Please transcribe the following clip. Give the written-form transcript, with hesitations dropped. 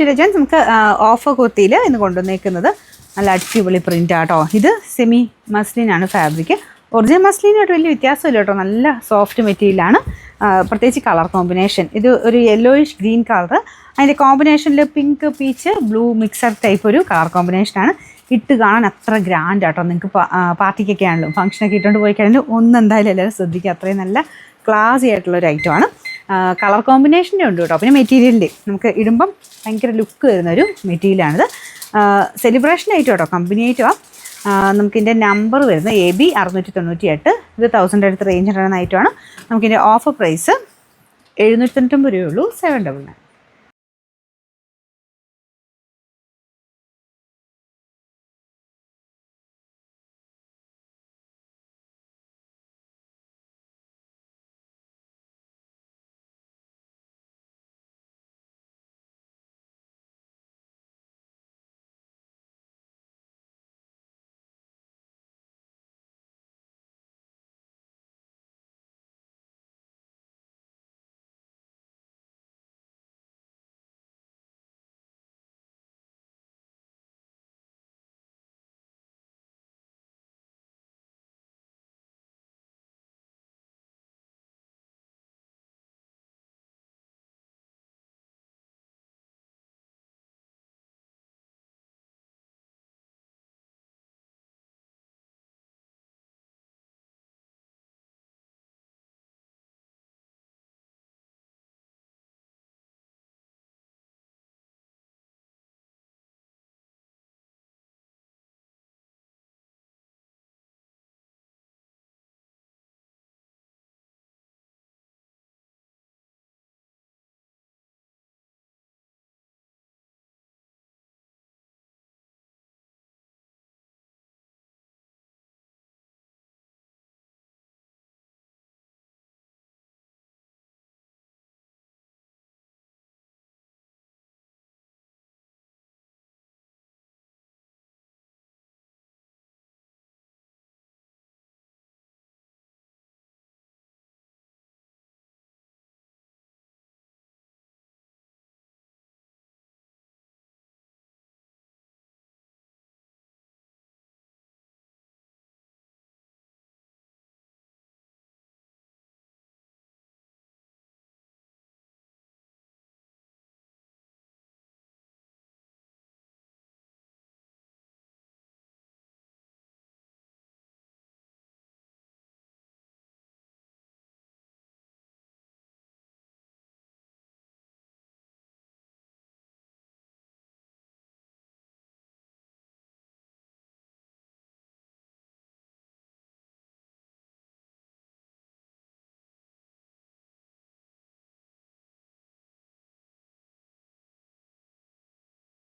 പറ്റില്ല ജെൻസ്. നമുക്ക് ഓഫർ കുർത്തിയിൽ ഇന്ന് കൊണ്ടുവന്നേക്കുന്നത് നല്ല അടിപൊളി പ്രിൻ്റ് ആട്ടോ. ഇത് സെമി മസ്ലിനാണ് ഫാബ്രിക്. ഒറിജിനൽ മസ്ലിനായിട്ട് വലിയ വ്യത്യാസമില്ല കേട്ടോ. നല്ല സോഫ്റ്റ് മെറ്റീരിയലാണ്. പ്രത്യേകിച്ച് കളർ കോമ്പിനേഷൻ, ഇത് ഒരു യെല്ലോയിഷ് ഗ്രീൻ കളർ, അതിൻ്റെ കോമ്പിനേഷനിൽ pink peach blue mixer type ഒരു കളർ കോമ്പിനേഷനാണ്. ഇട്ട് കാണാൻ അത്ര ഗ്രാൻഡ് ആട്ടോ. നിങ്ങൾക്ക് പാർട്ടിക്കൊക്കെ ആണല്ലോ, ഫംഗ്ഷനൊക്കെ ഇട്ടുകൊണ്ട് പോയി കഴിഞ്ഞാൽ ഒന്ന് എന്തായാലും എല്ലാവരും ശ്രദ്ധിക്കുക. അത്രയും നല്ല ക്ലാസി ആയിട്ടുള്ളൊരു ഐറ്റമാണ്. കളർ കോമ്പിനേഷൻ്റെ ഉണ്ട് കേട്ടോ. പിന്നെ മെറ്റീരിയലിൻ്റെ നമുക്ക് ഇടുമ്പം ഭയങ്കര ലുക്ക് വരുന്നൊരു മെറ്റീരിയലാണിത്. സെലിബ്രേഷൻ ഐറ്റം കേട്ടോ, കമ്പനി ഐറ്റമാണ്. നമുക്കിതിൻ്റെ നമ്പർ വരുന്നത് AB 698. ഇത് 1000 അടുത്ത് റേഞ്ച് ഉണ്ടാകുന്ന ഐറ്റമാണ്. നമുക്കിതിൻ്റെ ഓഫർ പ്രൈസ് 799 രൂപയുള്ളൂ. 799.